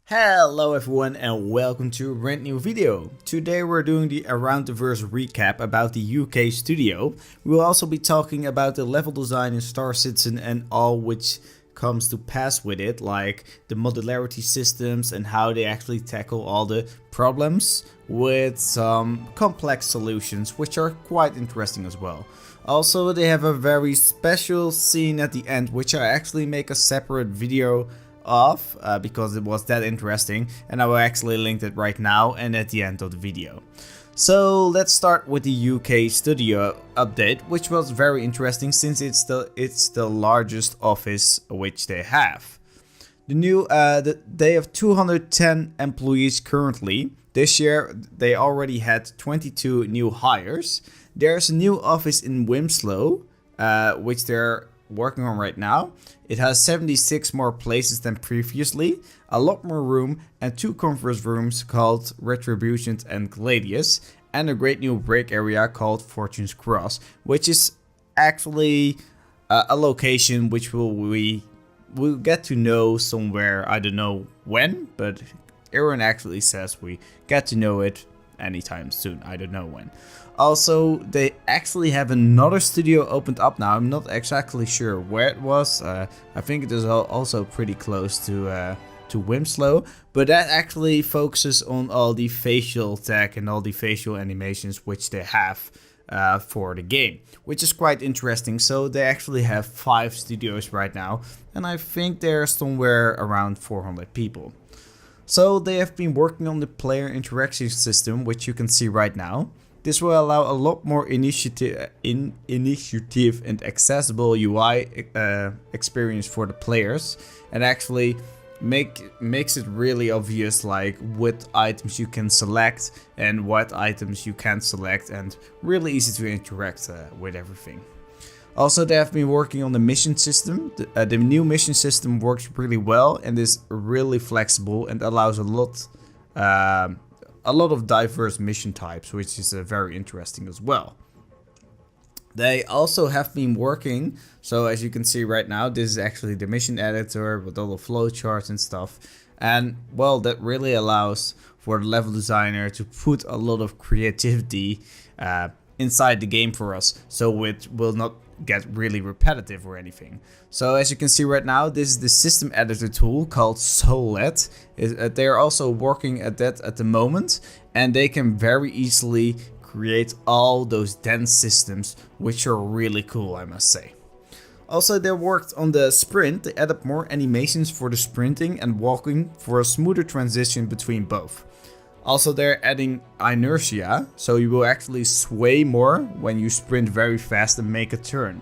Hello everyone and welcome to a brand new video. Today we're doing the Around the Verse recap about the UK Studio. We will also be talking about the level design in Star Citizen and all which comes to pass with it, like the modularity systems and how they actually tackle all the problems with some complex solutions which are quite interesting as well. Also, they have a very special scene at the end which I actually make a separate video of because it was that interesting, and I will actually link it right now and at the end of the video. So let's start with the UK Studio update, which was very interesting since it's the largest office which they have. They have 210 employees currently. This year they already had 22 new hires. There's a new office in Wimslow, which they're working on right now. It has 76 more places than previously, a lot more room, and 2 conference rooms called Retribution and Gladius, and a great new break area called Fortune's Cross, which is actually a location which we'll get to know somewhere, I don't know when, but Aaron actually says we get to know it anytime soon, I don't know when. Also, they actually have another studio opened up now. I'm not exactly sure where it was. I think it is also pretty close to Wimslow, but that actually focuses on all the facial tech and all the facial animations which they have for the game, which is quite interesting. So they actually have 5 studios right now, and I think they're somewhere around 400 people. So they have been working on the player interaction system, which you can see right now. This will allow a lot more initiative and accessible UI experience for the players, and actually makes it really obvious like what items you can select and what items you can't select, and really easy to interact with everything. Also, they have been working on the mission system. The new mission system works really well and is really flexible and allows a lot of diverse mission types, which is very interesting as well. They also have been working, so as you can see right now, this is actually the mission editor with all the flowcharts and stuff. And well, that really allows for the level designer to put a lot of creativity inside the game for us, so it will not get really repetitive or anything. So as you can see right now, this is the system editor tool called Solet. They are also working at that at the moment, and they can very easily create all those dense systems, which are really cool, I must say. Also, they worked on the sprint. They added more animations for the sprinting and walking for a smoother transition between both. Also, they're adding inertia, so you will actually sway more when you sprint very fast and make a turn.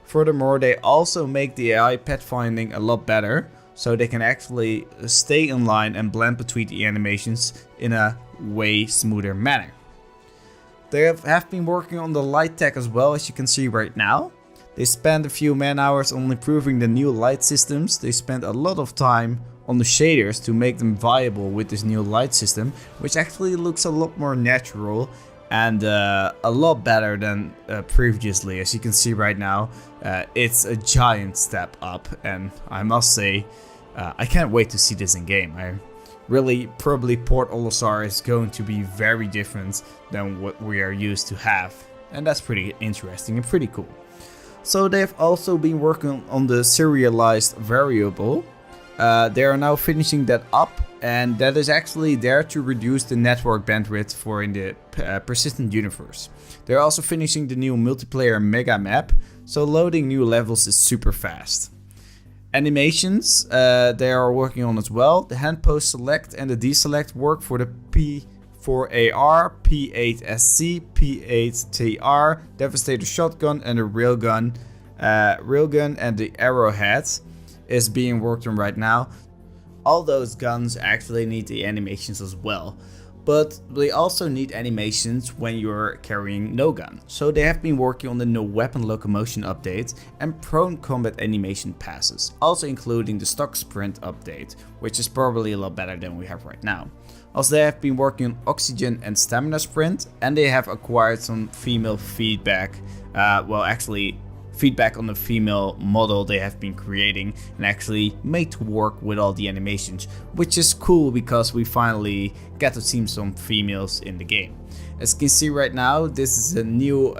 Furthermore, they also make the AI pathfinding a lot better, so they can actually stay in line and blend between the animations in a way smoother manner. They have been working on the light tech as well, as you can see right now. They spent a few man hours on improving the new light systems. They spent a lot of time on the shaders to make them viable with this new light system, which actually looks a lot more natural and a lot better than previously. As you can see right now, it's a giant step up, and I must say I can't wait to see this in game. Probably Port Olisar is going to be very different than what we are used to have, and that's pretty interesting and pretty cool. So they've also been working on the serialized variable. They are now finishing that up, and that is actually there to reduce the network bandwidth for in the persistent universe. They're also finishing the new multiplayer mega map, so loading new levels is super fast. Animations they are working on as well. The hand pose select and the deselect work for the P4AR, P8SC, P8TR, Devastator shotgun, and the railgun and the arrowhead is being worked on right now. All those guns actually need the animations as well, but they also need animations when you're carrying no gun. So they have been working on the no weapon locomotion update and prone combat animation passes, also including the stock sprint update, which is probably a lot better than we have right now. Also, they have been working on oxygen and stamina sprint, and they have acquired some female feedback, well actually feedback on the female model they have been creating and actually made to work with all the animations, which is cool because we finally get to see some females in the game. As you can see right now, this is a new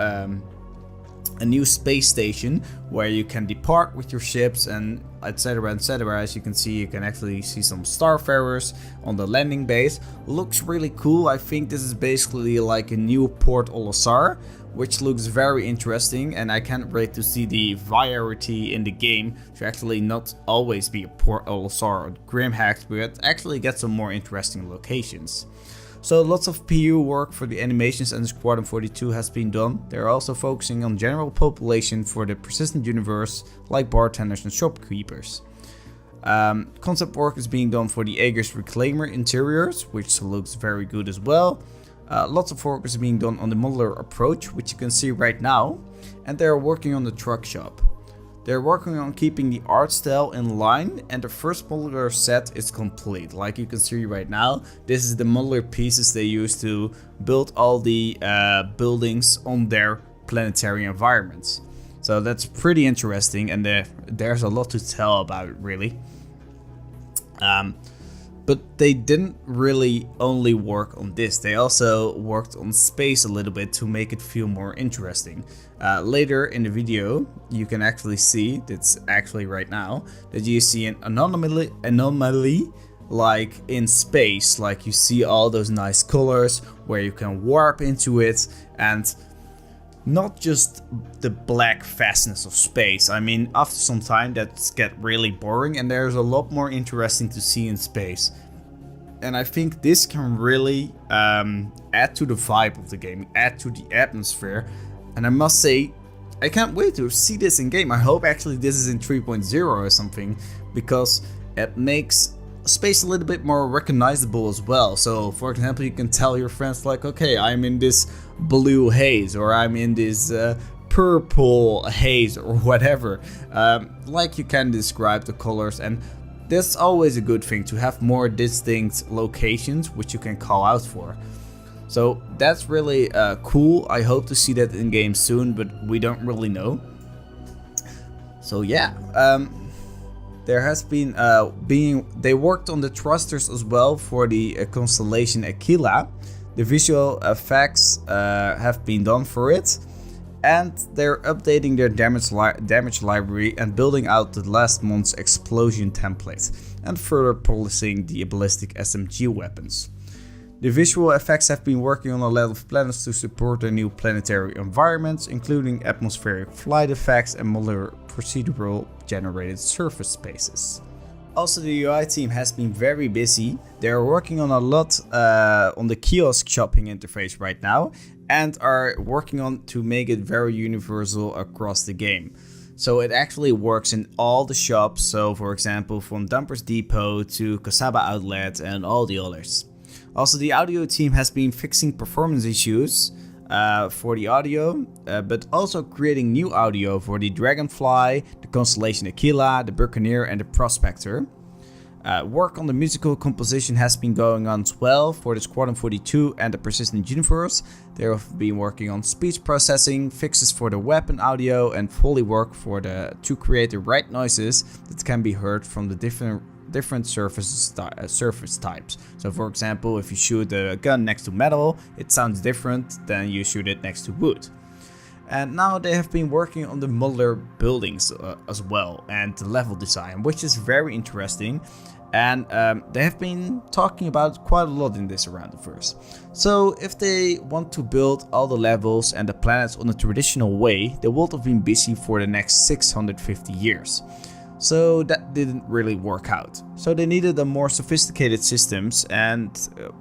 space station where you can depart with your ships and etc, etc. As you can see, you can actually see some starfarers on the landing base. Looks really cool. I think this is basically like a new Port Olisar, which looks very interesting, and I can't wait to see the variety in the game to actually not always be a Port Olisar or Grimhack, but actually get some more interesting locations. So lots of PU work for the animations and the Squadron 42 has been done. They're also focusing on general population for the persistent universe, like bartenders and shopkeepers. Concept work is being done for the Aegis Reclaimer interiors, which looks very good as well. Lots of work is being done on the modular approach, which you can see right now, and they're working on the truck shop. They're working on keeping the art style in line, and the first modular set is complete. Like you can see right now, this is the modular pieces they use to build all the buildings on their planetary environments. So that's pretty interesting, and there's a lot to tell about it, really. But they didn't really only work on this, they also worked on space a little bit to make it feel more interesting. Later in the video, you can actually see, that's actually right now, that you see an anomaly like in space. Like you see all those nice colors where you can warp into it, and not just the black vastness of space. I mean, after some time that gets really boring, and there's a lot more interesting to see in space. And I think this can really add to the vibe of the game, add to the atmosphere. And I must say, I can't wait to see this in game. I hope actually this is in 3.0 or something, because it makes space a little bit more recognizable as well. So for example, you can tell your friends like, okay, I'm in this blue haze, or I'm in this purple haze, or whatever. Like you can describe the colors, and that's always a good thing to have more distinct locations which you can call out for. So that's really cool. I hope to see that in game soon, but we don't really know. So yeah, there has been they worked on the thrusters as well for the constellation Aquila. The visual effects have been done for it, and they're updating their damage library and building out the last month's explosion template, and further polishing the ballistic SMG weapons. The visual effects have been working on a lot of planets to support their new planetary environments, including atmospheric flight effects and modular procedural generated surface spaces. Also, the UI team has been very busy. They are working on a lot on the kiosk shopping interface right now, and are working on to make it very universal across the game. So it actually works in all the shops, so for example from Dumpers Depot to Kasaba Outlet and all the others. Also, the audio team has been fixing performance issues for the audio, but also creating new audio for the Dragonfly, the Constellation Aquila, the Buccaneer and the Prospector. Work on the musical composition has been going on as well for the Squadron 42 and the Persistent Universe. They have been working on speech processing, fixes for the weapon audio, and Foley work for to create the right noises that can be heard from the different surface types. So for example, if you shoot a gun next to metal, it sounds different than you shoot it next to wood. And now they have been working on the modular buildings as well, and the level design, which is very interesting. And they have been talking about quite a lot in this Aroundiverse. So if they want to build all the levels and the planets on a traditional way, they would have been busy for the next 650 years. So that didn't really work out. So they needed a more sophisticated systems and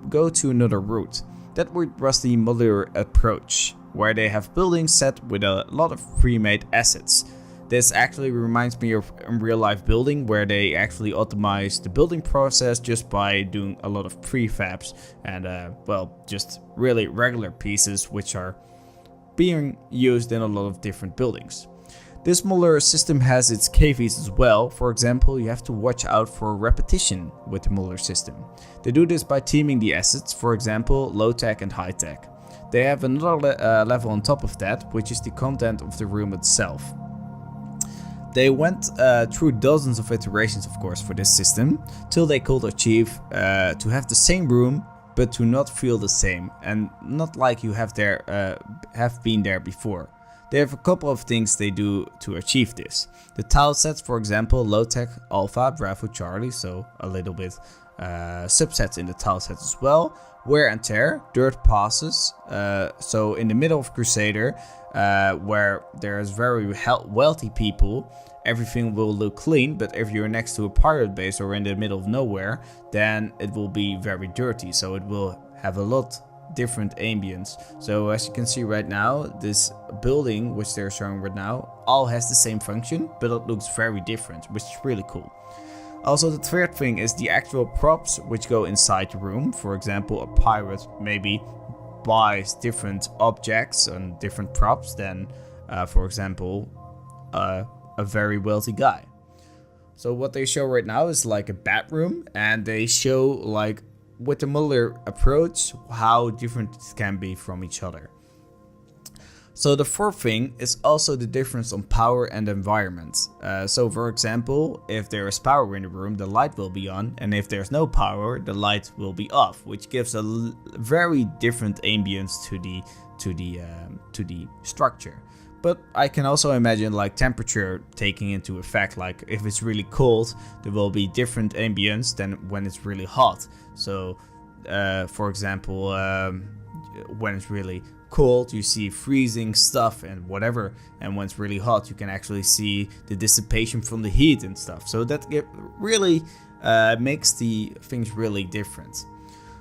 go to another route. That was the modular approach, where they have buildings set with a lot of pre-made assets. This actually reminds me of real life building, where they actually optimize the building process just by doing a lot of prefabs and well, just really regular pieces which are being used in a lot of different buildings. This modular system has its caveats as well. For example, you have to watch out for repetition with the modular system. They do this by teaming the assets, for example, low tech and high tech. They have another level on top of that, which is the content of the room itself. They went through dozens of iterations, of course, for this system, till they could achieve to have the same room, but to not feel the same, and not like you have been there before. They have a couple of things they do to achieve this. The tile sets, for example, low tech, alpha, Bravo, Charlie, so a little bit subsets in the tile sets as well. Wear and tear, dirt passes, so in the middle of Crusader, where there's very wealthy people, everything will look clean, but if you're next to a pirate base or in the middle of nowhere, then it will be very dirty, so it will have a lot different ambience. So as you can see right now, this building which they're showing right now all has the same function, but it looks very different, which is really cool. Also, the third thing is the actual props which go inside the room. For example, a pirate maybe buys different objects and different props than, for example, a very wealthy guy. So what they show right now is like a bathroom, and they show like with the modular approach how different it can be from each other. So the fourth thing is also the difference on power and environment. So for example, if there is power in the room, the light will be on, and if there's no power, the light will be off, which gives a very different ambience to the structure. But I can also imagine like temperature taking into effect, like if it's really cold, there will be different ambience than when it's really hot. So for example, when it's really cold, you see freezing stuff and whatever, and when it's really hot, you can actually see the dissipation from the heat and stuff. So that really makes the things really different.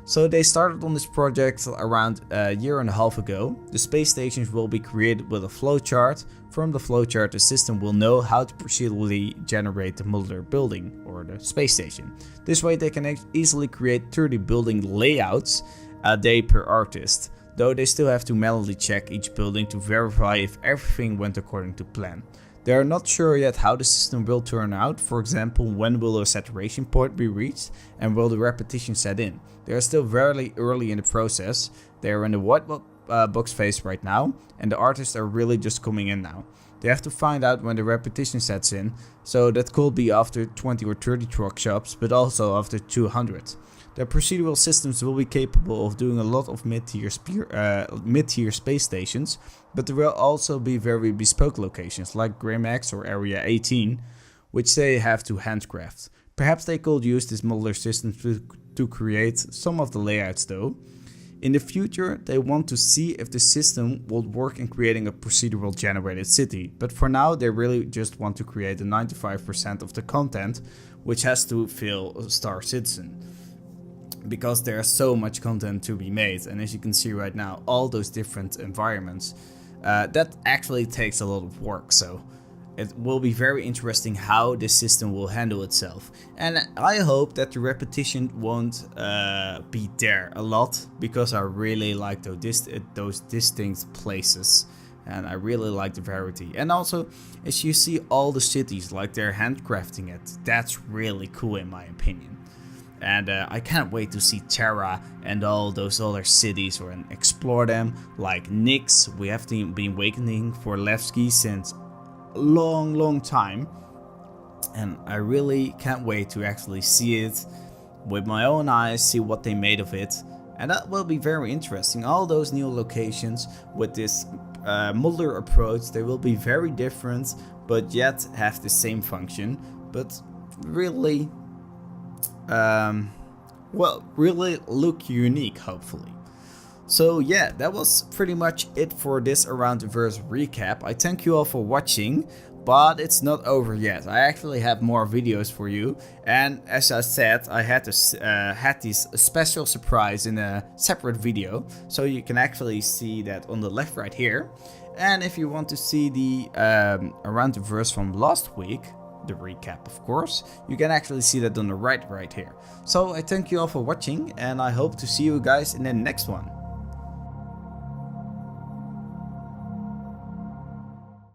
So they started on this project around a year and a half ago. The space stations will be created with a flowchart. From the flowchart, the system will know how to procedurally generate the modular building or the space station. This way they can easily create 30 building layouts a day per artist, though they still have to manually check each building to verify if everything went according to plan. They are not sure yet how the system will turn out. For example, when will a saturation point be reached and will the repetition set in? They are still very early in the process. They are in the white box phase right now, and the artists are really just coming in now. They have to find out when the repetition sets in, so that could be after 20 or 30 truck shops, but also after 200. The procedural systems will be capable of doing a lot of mid-tier space stations, but there will also be very bespoke locations like Grimax or Area 18, which they have to handcraft. Perhaps they could use this modular system to create some of the layouts though. In the future, they want to see if the system will work in creating a procedural generated city, but for now they really just want to create the 95% of the content, which has to fill Star Citizen, because there's so much content to be made, and as you can see right now, all those different environments, that actually takes a lot of work. So it will be very interesting how this system will handle itself, and I hope that the repetition won't be there a lot, because I really like those distinct places, and I really like the variety. And also, as you see all the cities, like they're handcrafting it, that's really cool in my opinion. And I can't wait to see Terra and all those other cities and explore them, like Nyx. We have been waiting for Levski since a long time, and I really can't wait to actually see it with my own eyes, see what they made of it, and that will be very interesting. All those new locations with this modular approach, they will be very different, but yet have the same function, but really really look unique, hopefully. So yeah, that was pretty much it for this Around the Verse recap. I thank you all for watching, but it's not over yet. I actually have more videos for you, and as I said, I had this special surprise in a separate video, so you can actually see that on the left right here. And if you want to see the Around the Verse from last week, the recap of course, you can actually see that on the right here. So I thank you all for watching, and I hope to see you guys in the next one.